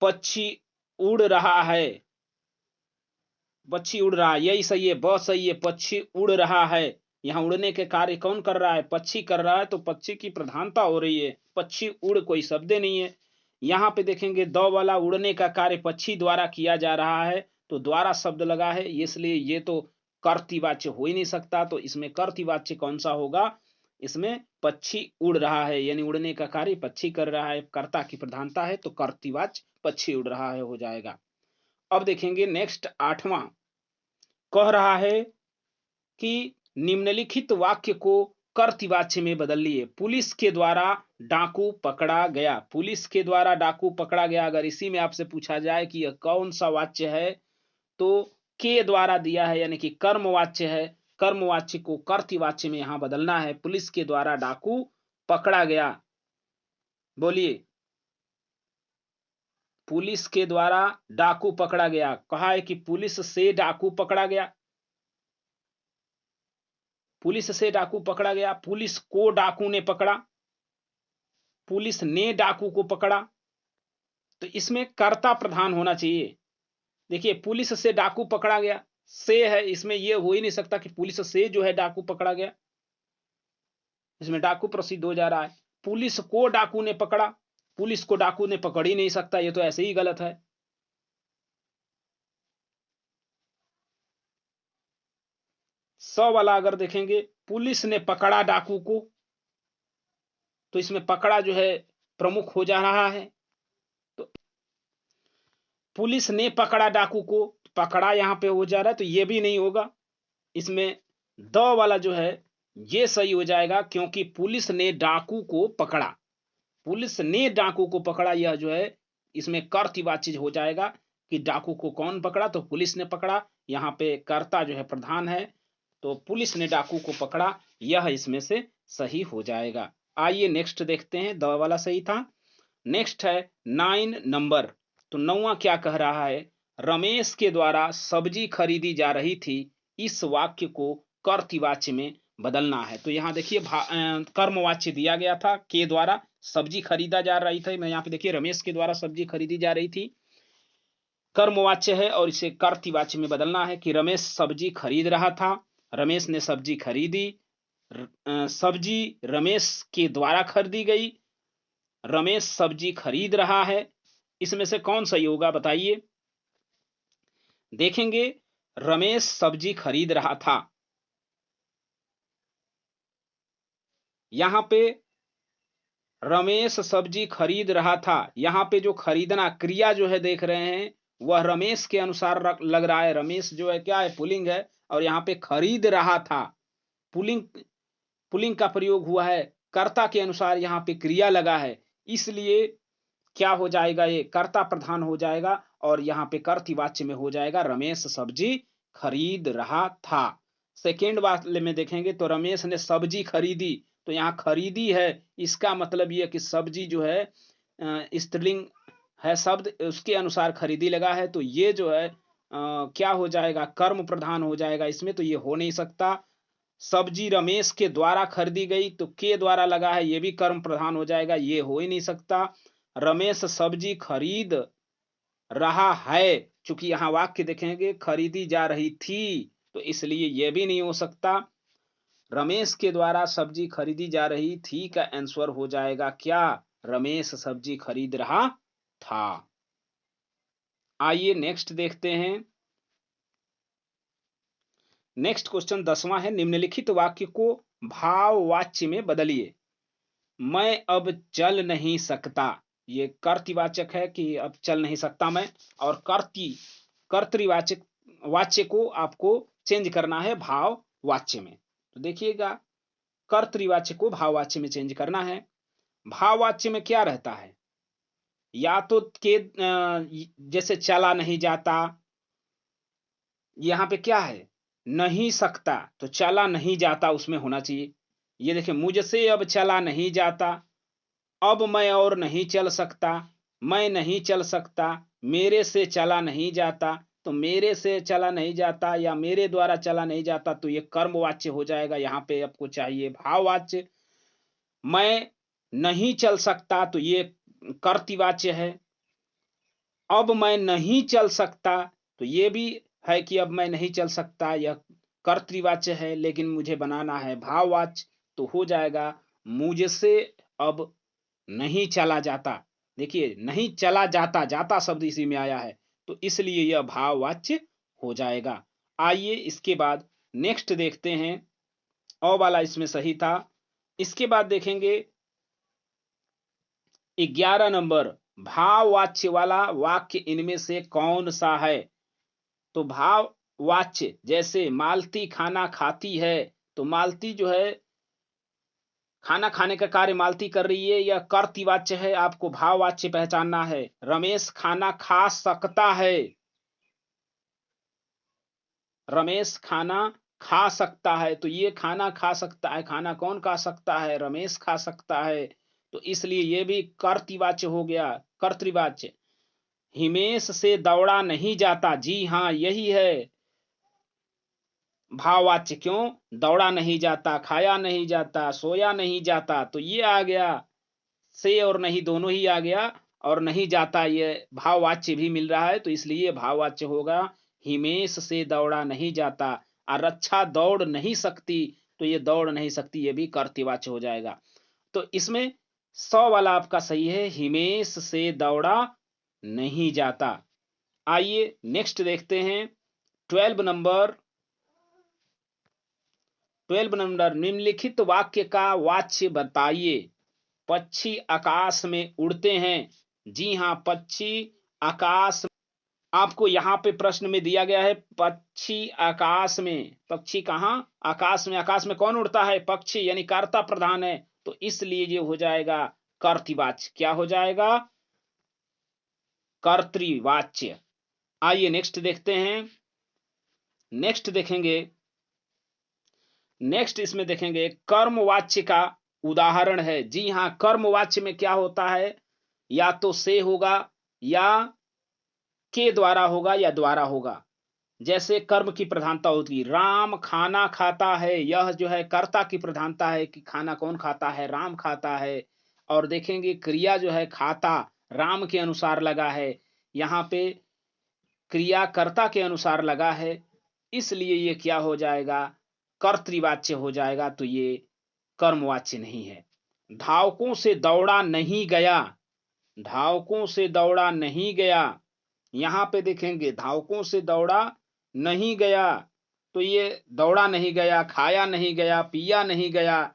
पक्षी उड़ रहा है, पक्षी उड़ रहा है, यही सही है, बहुत सही है, पक्षी उड़ रहा है। यहाँ उड़ने के कार्य कौन कर रहा है, पक्षी कर रहा है, तो पक्षी की प्रधानता हो रही है, पक्षी उड़ कोई शब्द नहीं है। यहाँ पे देखेंगे द वाला उड़ने का कार्य पक्षी द्वारा किया जा रहा है, तो द्वारा शब्द लगा है, इसलिए ये तो कर्तृवाच्य हो ही नहीं सकता। तो इसमें कर्तृवाच्य कौन सा होगा? इसमें पक्षी उड़ रहा है, यानी उड़ने का कार्य पक्षी कर रहा है, कर्ता की प्रधानता है, तो कर्तृवाच्य पक्षी उड़ रहा है हो जाएगा। अब देखेंगे नेक्स्ट 8वां, कह रहा है कि निम्नलिखित वाक्य को कर्तृवाच्य में बदल लिए। पुलिस के द्वारा डाकू पकड़ा गया। पुलिस के द्वारा डाकू पकड़ा गया, अगर इसी में आपसे पूछा जाए कि यह कौन सा वाच्य है, तो के द्वारा दिया है, यानी कि कर्मवाच्य है। कर्मवाच्य को कर्तृवाच्य में यहां बदलना है। पुलिस के द्वारा डाकू पकड़ा गया, बोलिए। पुलिस के द्वारा डाकू पकड़ा गया, कहा है कि पुलिस से डाकू पकड़ा गया। पुलिस से डाकू पकड़ा गया, पुलिस को डाकू ने पकड़ा, पुलिस ने डाकू को पकड़ा। तो इसमें कर्ता प्रधान होना चाहिए। देखिए पुलिस से डाकू पकड़ा गया, से है, इसमें यह हो ही नहीं सकता कि पुलिस से जो है डाकू पकड़ा गया, इसमें डाकू प्रसिद्ध हो जा रहा है। पुलिस को डाकू ने पकड़ा, पुलिस को डाकू ने पकड़ ही नहीं सकता, ये तो ऐसे ही गलत है। वाला अगर देखेंगे, पुलिस ने पकड़ा डाकू को, तो इसमें पकड़ा जो है प्रमुख हो जा रहा है। तो पुलिस ने पकड़ा डाकू को, पकड़ा यहां पे हो जा रहा है, तो ये भी नहीं होगा। इसमें द वाला जो है ये सही हो जाएगा, क्योंकि पुलिस ने डाकू को पकड़ा, पुलिस ने डाकू को पकड़ा, यह जो है इसमें कर्तृवाच्य हो जाएगा कि डाकू को कौन पकड़ा, तो पुलिस ने पकड़ा। यहाँ पे कर्ता जो है प्रधान है, तो पुलिस ने डाकू को पकड़ा, यह इसमें से सही हो जाएगा। आइए नेक्स्ट देखते हैं, द वाला सही था। नेक्स्ट है 9 नंबर। तो 9वां क्या कह रहा है? रमेश के द्वारा सब्जी खरीदी जा रही थी, इस वाक्य को कर्तृवाच्य में बदलना है। तो यहाँ देखिए कर्मवाच्य दिया गया था, के द्वारा सब्जी खरीदा जा रही थी। मैं यहाँ पे देखिए रमेश के द्वारा सब्जी खरीदी जा रही थी, कर्मवाच्य है, और इसे कर्तृवाच्य में बदलना है कि रमेश सब्जी खरीद रहा था, रमेश ने सब्जी खरीदी, सब्जी रमेश के द्वारा खरीदी गई, रमेश सब्जी खरीद रहा है। इसमें से कौन सही होगा बताइए? देखेंगे रमेश सब्जी खरीद रहा था, यहां पे रमेश सब्जी खरीद रहा था, यहां पे जो खरीदना क्रिया जो है देख रहे हैं, वह रमेश के अनुसार लग रहा है। रमेश जो है क्या है? पुल्लिंग है, और यहाँ पे खरीद रहा था पुल्लिंग, पुल्लिंग का प्रयोग हुआ है, कर्ता के अनुसार यहाँ पे क्रिया लगा है, इसलिए क्या हो जाएगा? ये कर्ता प्रधान हो जाएगा, और यहाँ पे कर्तृवाच्य में हो जाएगा रमेश सब्जी खरीद रहा था। सेकेंड वाले में देखेंगे तो रमेश ने सब्जी खरीदी, तो यहाँ खरीदी है, इसका मतलब ये कि सब्जी जो है स्त्रीलिंग है शब्द, उसके अनुसार खरीदी लगा है, तो ये जो है क्या हो जाएगा? कर्म प्रधान हो जाएगा इसमें, तो ये हो नहीं सकता। सब्जी रमेश के द्वारा खरीदी गई, तो के द्वारा लगा है, ये भी कर्म प्रधान हो जाएगा, ये हो ही नहीं सकता। रमेश सब्जी खरीद रहा है, चूंकि यहां वाक्य देखेंगे खरीदी जा रही थी, तो इसलिए यह भी नहीं हो सकता। रमेश के द्वारा सब्जी खरीदी जा रही थी का आंसर हो जाएगा क्या? रमेश सब्जी खरीद रहा था। आइए नेक्स्ट देखते हैं। नेक्स्ट क्वेश्चन 10वां है, निम्नलिखित वाक्य को भाववाच्य में बदलिए। मैं अब चल नहीं सकता, ये कर्तृवाचक है कि अब चल नहीं सकता मैं, और कर्तृवाचक वाच्य को आपको चेंज करना है भाववाच्य में। तो देखिएगा कर्तृवाच्य को भाववाच्य में चेंज करना है। भाववाच्य में क्या रहता है? या तो के जैसे चला नहीं जाता, यहाँ पे क्या है? नहीं सकता, तो चला नहीं जाता उसमें होना चाहिए। ये देखिए मुझसे अब चला नहीं जाता, अब मैं और नहीं चल सकता, मैं नहीं चल सकता, मेरे से चला नहीं जाता, तो मेरे से चला नहीं जाता या मेरे द्वारा चला नहीं जाता, तो ये कर्मवाच्य हो जाएगा। यहाँ पे आपको चाहिए भाववाच्य। मैं नहीं चल सकता, तो ये कर्तृवाच्य है। अब मैं नहीं चल सकता, तो ये भी है कि अब मैं नहीं चल सकता, यह कर्तृवाच्य है, लेकिन मुझे बनाना है भाववाच्य, तो हो जाएगा मुझसे अब नहीं चला जाता। देखिए नहीं चला जाता, जाता शब्द इसी में आया है, तो इसलिए यह भाववाच्य हो जाएगा। आइए इसके बाद नेक्स्ट देखते हैं, अ वाला इसमें सही था। इसके बाद देखेंगे 11 नंबर, भाववाच्य वाला वाक्य इनमें से कौन सा है? तो भाववाच्य जैसे मालती खाना खाती है, तो मालती जो है खाना खाने का कार्य मालती कर रही है, यह कर्तृवाच्य है, आपको भाववाच्य पहचानना है। रमेश खाना खा सकता है, रमेश खाना खा सकता है, तो ये खाना खा सकता है, खाना कौन खा सकता है? रमेश खा सकता है, तो इसलिए ये भी कर्तृवाच्य हो गया, कर्तृवाच्य। हिमेश से दौड़ा नहीं जाता, जी हाँ यही है भाववाच्य। क्यों? दौड़ा नहीं जाता, खाया नहीं जाता, सोया नहीं जाता, तो ये आ गया, से और नहीं दोनों ही आ गया, और नहीं जाता ये भाववाच्य भी मिल रहा है, तो इसलिए भाववाच्य होगा। हिमेश से दौड़ा नहीं जाता, और रक्षा दौड़ नहीं सकती, तो ये दौड़ नहीं सकती ये भी कर्तृवाच्य हो जाएगा। तो इसमें 100 वाला आपका सही है, हिमेश से दौड़ा नहीं जाता। आइए नेक्स्ट देखते हैं 12 नंबर। 12 नंबर, निम्नलिखित वाक्य का वाच्य बताइए। पक्षी आकाश में उड़ते हैं, जी हाँ पक्षी आकाश। आपको यहाँ पे प्रश्न में दिया गया है पक्षी आकाश में, पक्षी कहाँ? आकाश में। आकाश में कौन उड़ता है? पक्षी, यानी कर्ता प्रधान है, तो इसलिए ये हो जाएगा कर्तृवाच्य। क्या हो जाएगा? कर्तृवाच्य। आइए नेक्स्ट देखते हैं, नेक्स्ट देखेंगे, नेक्स्ट इसमें देखेंगे कर्मवाच्य का उदाहरण है। जी हाँ, कर्मवाच्य में क्या होता है? या तो से होगा, या के द्वारा होगा, या द्वारा होगा। जैसे कर्म की प्रधानता होती है, राम खाना खाता है, यह जो है कर्ता की प्रधानता है कि खाना कौन खाता है? राम खाता है। और देखेंगे क्रिया जो है खाता, राम के अनुसार लगा है, यहाँ पे क्रिया कर्ता के अनुसार लगा है, इसलिए ये क्या हो जाएगा? कर्तृवाच्य हो जाएगा, तो ये कर्मवाच्य नहीं है। धावकों से दौड़ा नहीं गया, धावकों से दौड़ा नहीं गया, यहां पे देखेंगे धावकों से दौड़ा नहीं गया, तो ये दौड़ा नहीं गया, खाया नहीं गया, पिया नहीं गया,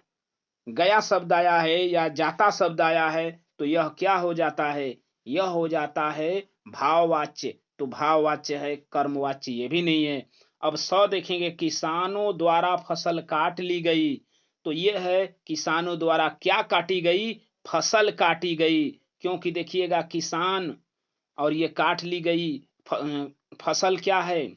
गया शब्द आया है या जाता शब्द आया है, तो यह क्या हो जाता है? यह हो जाता है भाववाच्य। तो भाववाच्य है, कर्मवाच्य ये भी नहीं है। अब 100 देखेंगे, किसानों द्वारा फसल काट ली गई, तो यह है किसानों द्वारा क्या काटी गई? फसल काटी गई। क्योंकि देखिएगा किसान और ये काट ली गई, फसल क्या है?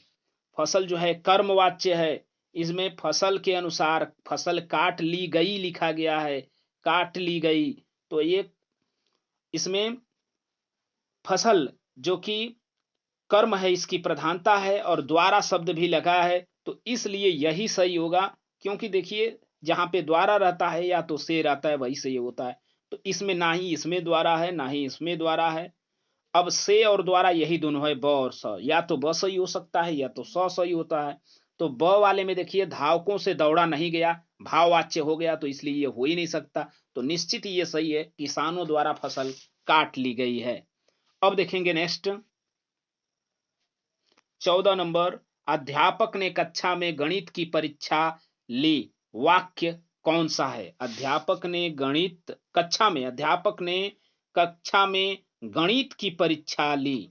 फसल जो है कर्मवाच्य है, इसमें फसल के अनुसार फसल काट ली गई लिखा गया है, काट ली गई, तो ये इसमें फसल जो कि कर्म है इसकी प्रधानता है, और द्वारा शब्द भी लगा है, तो इसलिए यही सही होगा। क्योंकि देखिए जहां पे द्वारा रहता है या तो से रहता है, वही सही होता है। तो इसमें ना ही इसमें द्वारा है, ना ही इसमें द्वारा है। अब से और द्वारा यही दोनों है, ब और स, या तो ब सही हो सकता है या तो स सही होता है। तो ब वाले में देखिए धावकों से दौड़ा नहीं गया, भाववाच्य हो गया, तो इसलिए ये हो ही नहीं सकता, तो निश्चित ही ये सही है, किसानों द्वारा फसल काट ली गई है। अब देखेंगे नेक्स्ट 14 नंबर, अध्यापक ने कक्षा में गणित की परीक्षा ली, वाक्य कौन सा है? अध्यापक ने गणित कक्षा में, अध्यापक ने कक्षा में गणित की परीक्षा ली,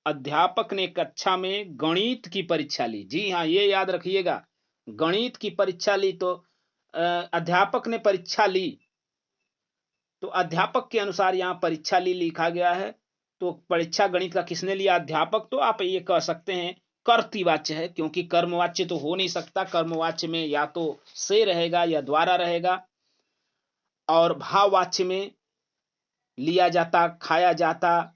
अध्यापक ने कक्षा में गणित की परीक्षा ली, जी हाँ ये याद रखिएगा, गणित की परीक्षा ली, तो अध्यापक ने परीक्षा ली, तो अध्यापक के अनुसार यहाँ परीक्षा ली लिखा गया है, तो परीक्षा गणित का किसने लिया? अध्यापक। तो आप ये कह सकते हैं कर्तृवाच्य है, क्योंकि कर्मवाच्य तो हो नहीं सकता, कर्मवाच्य में या तो से रहेगा या द्वारा रहेगा, और भाववाच्य में लिया जाता, खाया जाता,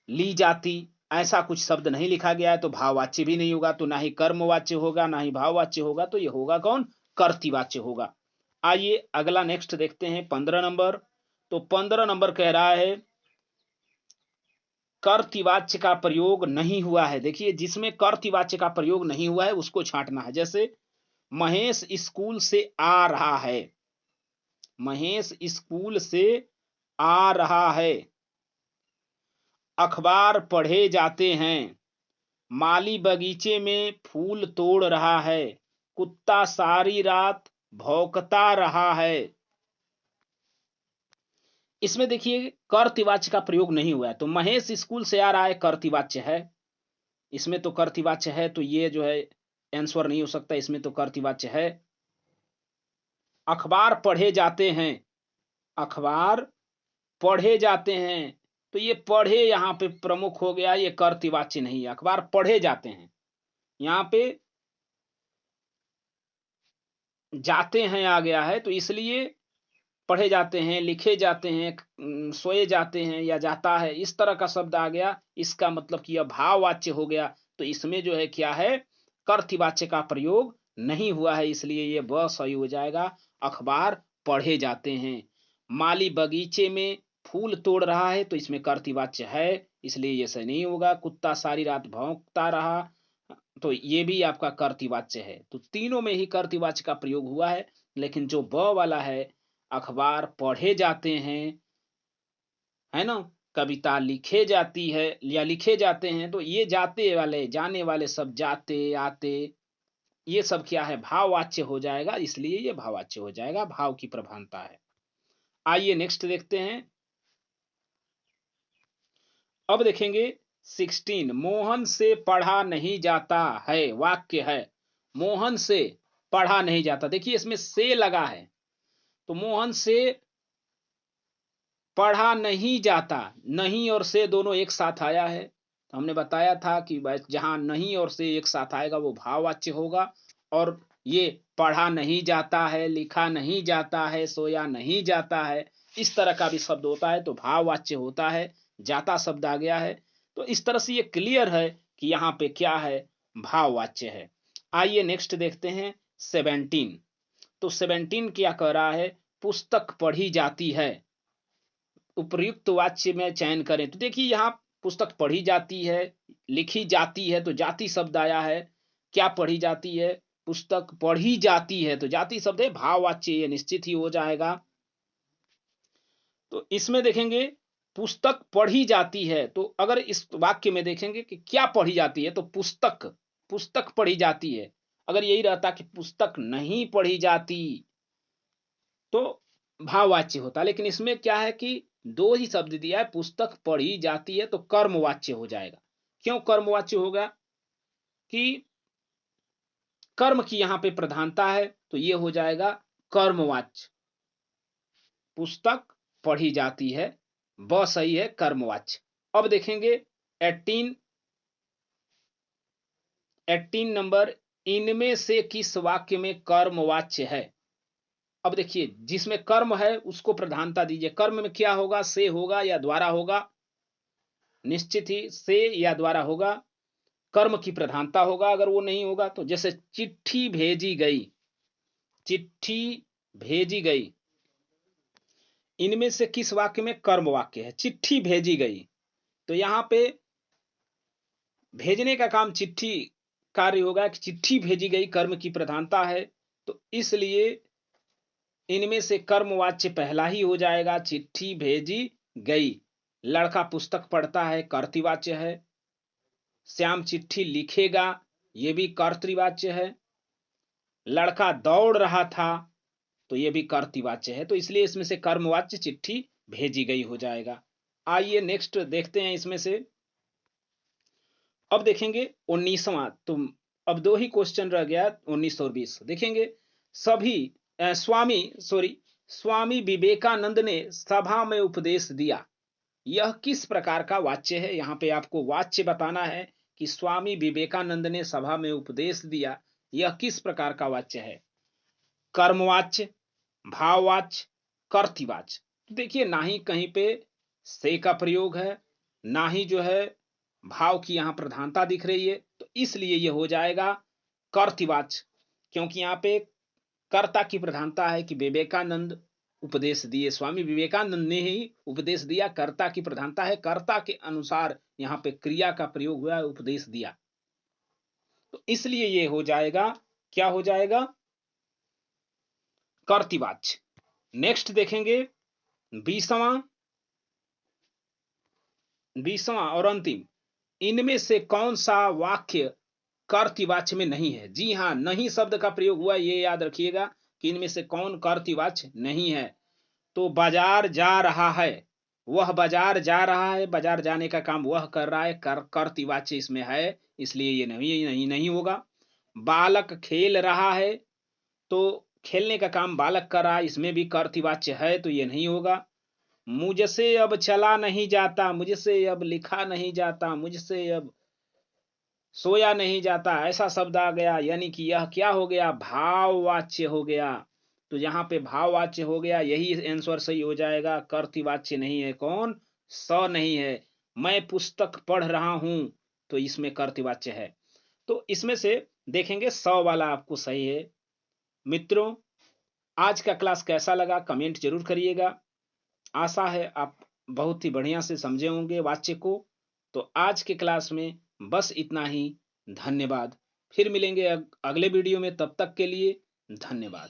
ली जाती, ऐसा कुछ शब्द नहीं लिखा गया है, तो भाववाच्य भी नहीं होगा, तो ना ही कर्मवाच्य होगा ना ही भाववाच्य होगा, तो ये होगा कौन? कर्तृवाच्य होगा। आइए अगला नेक्स्ट देखते हैं 15 नंबर। तो 15 नंबर कह रहा है कर्तृवाच्य का प्रयोग नहीं हुआ है। देखिए जिसमें कर्तृवाच्य का प्रयोग नहीं हुआ है उसको छांटना है। जैसे महेश स्कूल से आ रहा है, महेश स्कूल से आ रहा है, अखबार पढ़े जाते हैं, माली बगीचे में फूल तोड़ रहा है, कुत्ता सारी रात भौंकता रहा है। इसमें देखिए कर्तवाच्य का प्रयोग नहीं हुआ है, तो महेश स्कूल से आ रहा है कर्तवाच्य है, इसमें तो कर्तवाच्य है, तो ये जो है आंसर नहीं हो सकता, इसमें तो कर्तवाच्य है। अखबार पढ़े जाते हैं, अखबार पढ़े जाते हैं, तो ये पढ़े यहां पे प्रमुख हो गया, ये कर्तवाच्य नहीं है, अखबार पढ़े जाते हैं। यहां पे जाते हैं आ गया है, तो इसलिए पढ़े जाते हैं, लिखे जाते हैं, सोए जाते हैं या जाता है, इस तरह का शब्द आ गया, इसका मतलब कि यह भाववाच्य हो गया। तो इसमें जो है क्या है, कर्तवाच्य का प्रयोग नहीं हुआ है, इसलिए ये ब सही हो जाएगा। अखबार पढ़े जाते हैं, माली बगीचे में फूल तोड़ रहा है, तो इसमें कर्तवाच्य है, इसलिए ये सही नहीं होगा। कुत्ता सारी रात भौंकता रहा, तो ये भी आपका कर्तवाच्य है। तो तीनों में ही कर्तवाच्य का प्रयोग हुआ है, लेकिन जो ब वाला है, अखबार पढ़े जाते हैं, है ना, कविता लिखे जाती है या लिखे जाते हैं, तो ये जाते वाले जाने वाले सब जाते आते, ये सब क्या है, भाववाच्य हो जाएगा, इसलिए ये भाववाच्य हो जाएगा, भाव की प्रधानता है। आइए नेक्स्ट देखते हैं। अब देखेंगे 16, मोहन से पढ़ा नहीं जाता है, वाक्य है, मोहन से पढ़ा नहीं जाता। देखिए इसमें से लगा है, तो मोहन से पढ़ा नहीं जाता, नहीं और से दोनों एक साथ आया है, तो हमने बताया था कि जहां नहीं और से एक साथ आएगा वो भाववाच्य होगा। और ये पढ़ा नहीं जाता है, लिखा नहीं जाता है, सोया नहीं जाता है, इस तरह का भी शब्द होता है, तो भाववाच्य होता है। जाता शब्द आ गया है, तो इस तरह से ये क्लियर है कि यहाँ पे क्या है, भाववाच्य है। आइए नेक्स्ट देखते हैं 17। तो 17 क्या कह रहा है, पुस्तक पढ़ी जाती है, उपयुक्त वाच्य में चयन करें। तो देखिए यहाँ पुस्तक पढ़ी जाती है, लिखी जाती है, तो जाति शब्द आया है। क्या पढ़ी जाती है, पुस्तक पढ़ी जाती है, तो जाति शब्द है, भाववाच्य ये निश्चित ही हो जाएगा। तो इसमें देखेंगे पुस्तक पढ़ी जाती है, तो अगर इस वाक्य में देखेंगे कि क्या पढ़ी जाती है, तो पुस्तक, पुस्तक पढ़ी जाती है। अगर यही रहता कि पुस्तक नहीं पढ़ी जाती, तो भाववाच्य होता, लेकिन इसमें क्या है कि दो ही शब्द दिया है, पुस्तक पढ़ी जाती है, तो कर्मवाच्य हो जाएगा। क्यों कर्मवाच्य होगा, कि कर्म की यहां पे प्रधानता है, तो ये हो जाएगा कर्मवाच्य, पुस्तक पढ़ी जाती है, ब सही है, कर्मवाच्य। अब देखेंगे 18, 18 नंबर, इनमें से किस वाक्य में कर्मवाच्य है। अब देखिए जिसमें कर्म है उसको प्रधानता दीजिए, कर्म में क्या होगा, से होगा या द्वारा होगा, निश्चित ही से या द्वारा होगा, कर्म की प्रधानता होगा। अगर वो नहीं होगा तो जैसे चिट्ठी भेजी गई, चिट्ठी भेजी गई, इनमें से किस वाक्य में कर्म वाक्य है, चिट्ठी भेजी गई, तो यहां पे भेजने का काम चिट्ठी कार्य होगा, कि चिट्ठी भेजी गई कर्म की प्रधानता है, तो इसलिए इनमें से कर्मवाच्य पहला ही हो जाएगा, चिट्ठी भेजी गई। लड़का पुस्तक पढ़ता है, कर्तवाच्य है। श्याम चिट्ठी लिखेगा, ये भी कर्तवाच्य है। लड़का दौड़ रहा था, तो ये भी कर्तवाच्य है, तो इसलिए इसमें से कर्मवाच्य चिट्ठी भेजी गई हो जाएगा। आइए नेक्स्ट देखते हैं इसमें से। अब देखेंगे 19वां, तो अब दो ही क्वेश्चन रह गया, 19 और 20 देखेंगे। सभी स्वामी विवेकानंद ने सभा में उपदेश दिया, यह किस प्रकार का वाच्य है। यहां पे आपको वाच्य बताना है कि स्वामी विवेकानंद ने सभा में उपदेश दिया, यह किस प्रकार का वाच्य है, कर्मवाच्य, भाववाच्य, कर्तवाच्य। तो देखिए ना ही कहीं पे से का प्रयोग है, ना ही जो है भाव की यहां प्रधानता दिख रही है, तो इसलिए यह हो जाएगा कर्तवाच्य, क्योंकि यहां पे कर्ता की प्रधानता है कि विवेकानंद उपदेश दिए, स्वामी विवेकानंद ने ही उपदेश दिया, कर्ता की प्रधानता है, कर्ता के अनुसार यहां पे क्रिया का प्रयोग हुआ है, उपदेश दिया, तो इसलिए ये हो जाएगा, क्या हो जाएगा, कर्तवाच्य। नेक्स्ट देखेंगे 20वां, 20वां और अंतिम, इनमें से कौन सा वाक्य कर्तृवाच्य में नहीं है? जी हाँ, नहीं शब्द का प्रयोग हुआ, ये याद रखिएगा कि इनमें से कौन कर्तृवाच्य नहीं है। तो बाजार जा रहा है, वह बाजार जा रहा है, बाजार जाने का काम वह कर रहा है, कर्तृवाच्य इसमें है, इसलिए ये नहीं होगा। बालक खेल रहा है, तो खेलने का काम बालक कर रहा है, इसमें भी कर्तृवाच्य है, तो ये नहीं होगा। मुझसे अब चला नहीं जाता, मुझसे अब लिखा नहीं जाता, मुझसे अब सोया नहीं जाता, ऐसा शब्द आ गया, यानी कि यह क्या हो गया? भाववाच्य हो गया। तो यहाँ पे भाववाच्य हो गया, यही आंसर सही हो जाएगा। कर्तृवाच्य नहीं है, कौन? स नहीं है। मैं पुस्तक पढ़ रहा हूं, तो इसमें कर्तृवाच्य है। तो इसमें से देखेंगे 100 वाला आपको सही है। मित्रों, आज का क्लास कैसा लगा कमेंट जरूर करिएगा। आशा है आप बहुत ही बढ़िया से समझे होंगे वाक्य को। तो आज के क्लास में बस इतना ही। धन्यवाद। फिर मिलेंगे अगले वीडियो में, तब तक के लिए धन्यवाद।